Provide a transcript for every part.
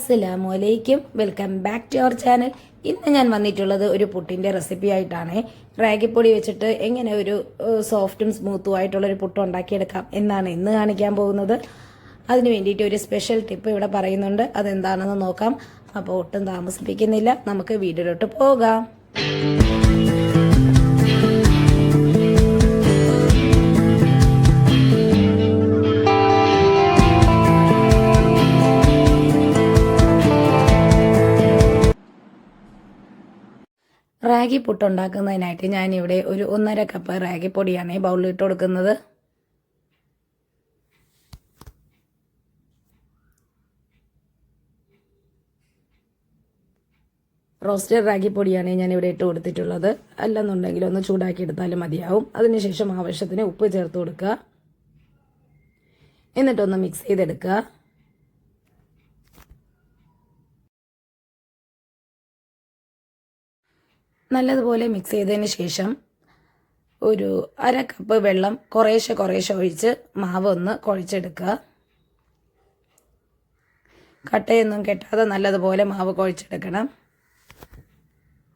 അസ്സലാമലൈക്കും, welcome back to our channel. ഇന്ന് ഞാൻ വന്നിട്ടുള്ളത് ഒരു പുട്ടിൻ്റെ റെസിപ്പി ആയിട്ടാണ്. റാഗിപ്പൊടി വെച്ചിട്ട് എങ്ങനെ ഒരു സോഫ്റ്റും സ്മൂത്തും ആയിട്ടുള്ളൊരു പുട്ട് ഉണ്ടാക്കിയെടുക്കാം എന്നാണ് ഇന്ന് കാണിക്കാൻ പോകുന്നത്. അതിന് വേണ്ടിയിട്ട് ഒരു സ്പെഷ്യൽ ടിപ്പ് ഇവിടെ പറയുന്നുണ്ട്, അതെന്താണെന്ന് നോക്കാം. അപ്പോൾ ഒട്ടും താമസിപ്പിക്കുന്നില്ല, നമുക്ക് വീഡിയോയിലോട്ട് പോകാം. റാഗി പുട്ടുണ്ടാക്കുന്നതിനായിട്ട് ഞാനിവിടെ ഒരു 1.5 കപ്പ് റാഗിപ്പൊടിയാണ് ബൗളിൽ ഇട്ട് കൊടുക്കുന്നത്. റോസ്റ്റഡ് റാഗിപ്പൊടിയാണ് ഞാനിവിടെ ഇട്ട് കൊടുത്തിട്ടുള്ളത്. അല്ലെന്നുണ്ടെങ്കിൽ ഒന്ന് ചൂടാക്കി എടുത്താലും മതിയാവും. അതിനുശേഷം ആവശ്യത്തിന് ഉപ്പ് ചേർത്ത് കൊടുക്കുക, എന്നിട്ടൊന്ന് മിക്സ് ചെയ്തെടുക്കുക. നല്ലതുപോലെ മിക്സ് ചെയ്തതിന് ശേഷം ഒരു 1/2 കപ്പ് വെള്ളം കുറേശ്ശെ ഒഴിച്ച് മാവ് ഒന്ന് കുഴച്ചെടുക്കുക. കട്ടയൊന്നും കെട്ടാതെ നല്ലതുപോലെ മാവ് കുഴച്ചെടുക്കണം.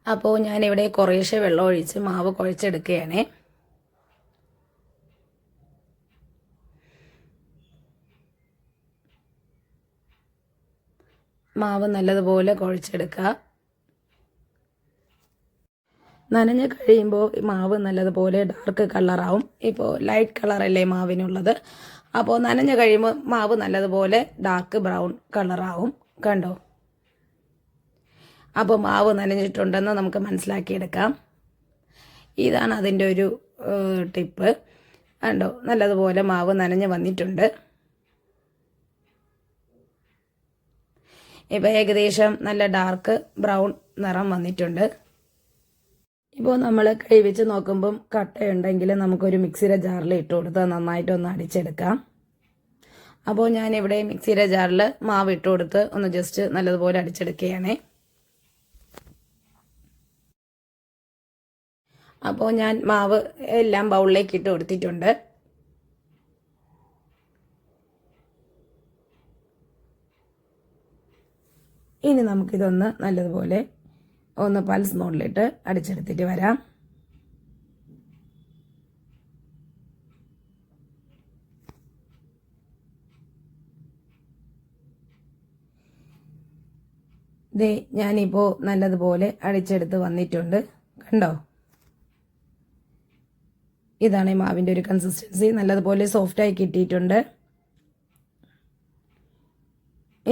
അപ്പോൾ ഞാനിവിടെ കുറേശ്ശെ വെള്ളം ഒഴിച്ച് മാവ് കുഴച്ചെടുക്കുകയാണ്. മാവ് നല്ലതുപോലെ കുഴച്ചെടുക്കുക. നനഞ്ഞ് കഴിയുമ്പോൾ മാവ് നല്ലതുപോലെ ഡാർക്ക് കളറാവും. ഇപ്പോൾ ലൈറ്റ് കളറല്ലേ മാവിനുള്ളത്. അപ്പോൾ നനഞ്ഞ് കഴിയുമ്പോൾ മാവ് നല്ലതുപോലെ ഡാർക്ക് ബ്രൗൺ കളറാവും. കണ്ടോ? അപ്പോൾ മാവ് നനഞ്ഞിട്ടുണ്ടെന്ന് നമുക്ക് മനസ്സിലാക്കിയെടുക്കാം. ഇതാണ് അതിൻ്റെ ഒരു ടിപ്പ്. കണ്ടോ? നല്ലതുപോലെ മാവ് നനഞ്ഞ് വന്നിട്ടുണ്ട്. ഇപ്പോൾ ഏകദേശം നല്ല ഡാർക്ക് ബ്രൗൺ നിറം വന്നിട്ടുണ്ട്. ഇപ്പോൾ നമ്മൾ കൈ വെച്ച് നോക്കുമ്പം കട്ടയുണ്ടെങ്കിൽ നമുക്കൊരു മിക്സിയുടെ ജാറിൽ ഇട്ട് കൊടുത്ത് നന്നായിട്ടൊന്ന് അടിച്ചെടുക്കാം. അപ്പോൾ ഞാനിവിടെ മിക്സിയുടെ ജാറിൽ മാവ് ഇട്ട് കൊടുത്ത് ഒന്ന് ജസ്റ്റ് നല്ലതുപോലെ അടിച്ചെടുക്കുകയാണ്. അപ്പോൾ ഞാൻ മാവ് എല്ലാം ബൗളിലേക്ക് ഇട്ട് കൊടുത്തിട്ടുണ്ട്. ഇനി നമുക്കിതൊന്ന് നല്ലതുപോലെ ഒന്ന് പൾസ് മോഡിലിട്ട് അടിച്ചെടുത്തിട്ട് വരാം. ദേ ഞാനിപ്പോൾ നല്ലതുപോലെ അടിച്ചെടുത്ത് വന്നിട്ടുണ്ട്. കണ്ടോ? ഇതാണ് ഈ മാവിൻ്റെ ഒരു കൺസിസ്റ്റൻസി. നല്ലതുപോലെ സോഫ്റ്റായി കിട്ടിയിട്ടുണ്ട്.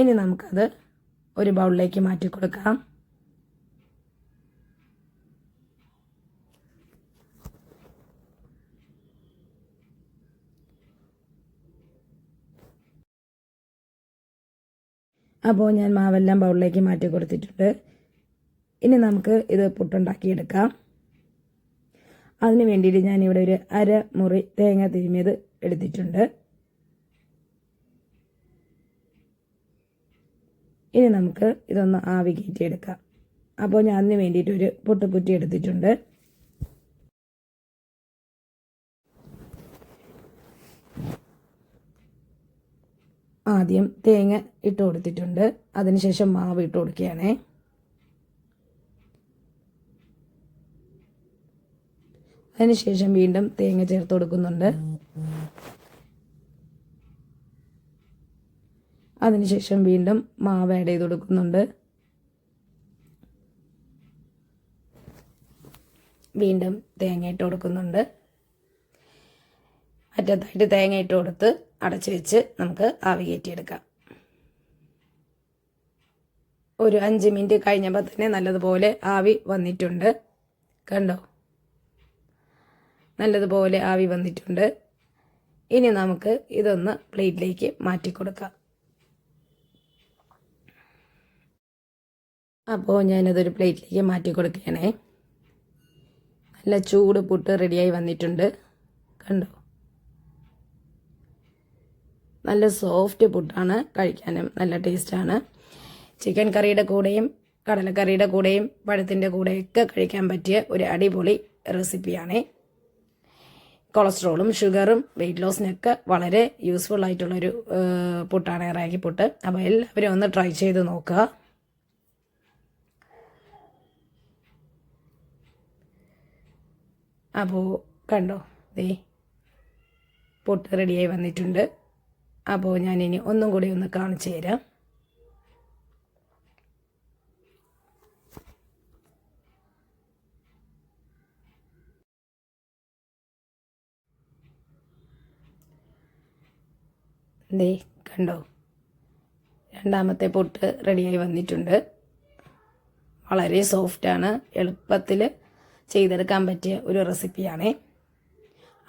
ഇനി നമുക്കത് ഒരു ബൗളിലേക്ക് മാറ്റി കൊടുക്കാം. അപ്പോൾ ഞാൻ മാവെല്ലാം ബൗളിലേക്ക് മാറ്റി കൊടുത്തിട്ടുണ്ട്. ഇനി നമുക്ക് ഇത് പുട്ടുണ്ടാക്കിയെടുക്കാം. അതിന് വേണ്ടിയിട്ട് ഞാനിവിടെ ഒരു 1/2 മുറി തേങ്ങ തിരുമിയത് എടുത്തിട്ടുണ്ട്. ഇനി നമുക്ക് ഇതൊന്ന് ആവി കയറ്റിയെടുക്കാം. അപ്പോൾ ഞാൻ അതിന് വേണ്ടിയിട്ടൊരു പുട്ടുകുറ്റി എടുത്തിട്ടുണ്ട്. ആദ്യം തേങ്ങ ഇട്ട് കൊടുത്തിട്ടുണ്ട്. അതിനുശേഷം മാവ് ഇട്ട് കൊടുക്കുകയാണ്. അതിനുശേഷം വീണ്ടും തേങ്ങ ചേർത്ത് കൊടുക്കുന്നുണ്ട്. അതിനുശേഷം വീണ്ടും മാവ് ആഡ് ചെയ്ത് കൊടുക്കുന്നുണ്ട്. വീണ്ടും തേങ്ങ ഇട്ട് കൊടുക്കുന്നുണ്ട്. അറ്റത്തായിട്ട് തേങ്ങ ഇട്ട് കൊടുത്ത് അടച്ചു വെച്ച് നമുക്ക് ആവി കയറ്റിയെടുക്കാം. ഒരു 5 മിനിറ്റ് കഴിഞ്ഞപ്പോൾ തന്നെ നല്ലതുപോലെ ആവി വന്നിട്ടുണ്ട്. കണ്ടോ? നല്ലതുപോലെ ആവി വന്നിട്ടുണ്ട്. ഇനി നമുക്ക് ഇതൊന്ന് പ്ലേറ്റിലേക്ക് മാറ്റി കൊടുക്കാം. അപ്പോൾ ഞാനതൊരു പ്ലേറ്റിലേക്ക് മാറ്റി കൊടുക്കുകയാണേ. നല്ല ചൂട് പുട്ട് റെഡിയായി വന്നിട്ടുണ്ട്. കണ്ടോ? നല്ല സോഫ്റ്റ് പുട്ടാണ്, കഴിക്കാനും നല്ല ടേസ്റ്റാണ്. ചിക്കൻ കറിയുടെ കൂടെയും കടലക്കറിയുടെ കൂടെയും പഴത്തിൻ്റെ കൂടെയൊക്കെ കഴിക്കാൻ പറ്റിയ ഒരു അടിപൊളി റെസിപ്പിയാണ്. കൊളസ്ട്രോളും ഷുഗറും വെയിറ്റ് ലോസിനൊക്കെ വളരെ യൂസ്ഫുൾ ആയിട്ടുള്ളൊരു പുട്ടാണ് റാഗി പുട്ട്. അപ്പോൾ എല്ലാവരും ഒന്ന് ട്രൈ ചെയ്ത് നോക്കുക. അപ്പോൾ കണ്ടോ, ദേ പുട്ട് റെഡിയായി വന്നിട്ടുണ്ട്. അപ്പോൾ ഞാനിനി ഒന്നും കൂടി ഒന്ന് കാണിച്ചു തരാം. ദേ കണ്ടോ, രണ്ടാമത്തെ പുട്ട് റെഡിയായി വന്നിട്ടുണ്ട്. വളരെ സോഫ്റ്റാണ്, എളുപ്പത്തിൽ ചെയ്തെടുക്കാൻ പറ്റിയ ഒരു റെസിപ്പിയാണ്.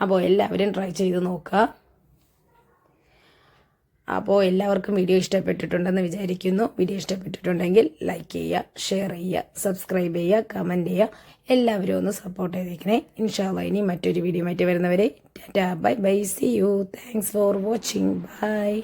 അപ്പോൾ എല്ലാവരും ട്രൈ ചെയ്ത് നോക്കുക. അപ്പോൾ എല്ലാവർക്കും വീഡിയോ ഇഷ്ടപ്പെട്ടിട്ടുണ്ടെന്ന് വിചാരിക്കുന്നു. വീഡിയോ ഇഷ്ടപ്പെട്ടിട്ടുണ്ടെങ്കിൽ ലൈക്ക് ചെയ്യുക, ഷെയർ ചെയ്യുക, സബ്സ്ക്രൈബ് ചെയ്യുക, കമൻറ്റ് ചെയ്യുക. എല്ലാവരും ഒന്ന് സപ്പോർട്ട് ചെയ്തേക്കണേ. ഇൻഷാ അല്ലാഹ് ഇനി മറ്റൊരു വീഡിയോ ആയിട്ട് വരുന്നവരെ tata, bye bye, see you, thanks for watching, by.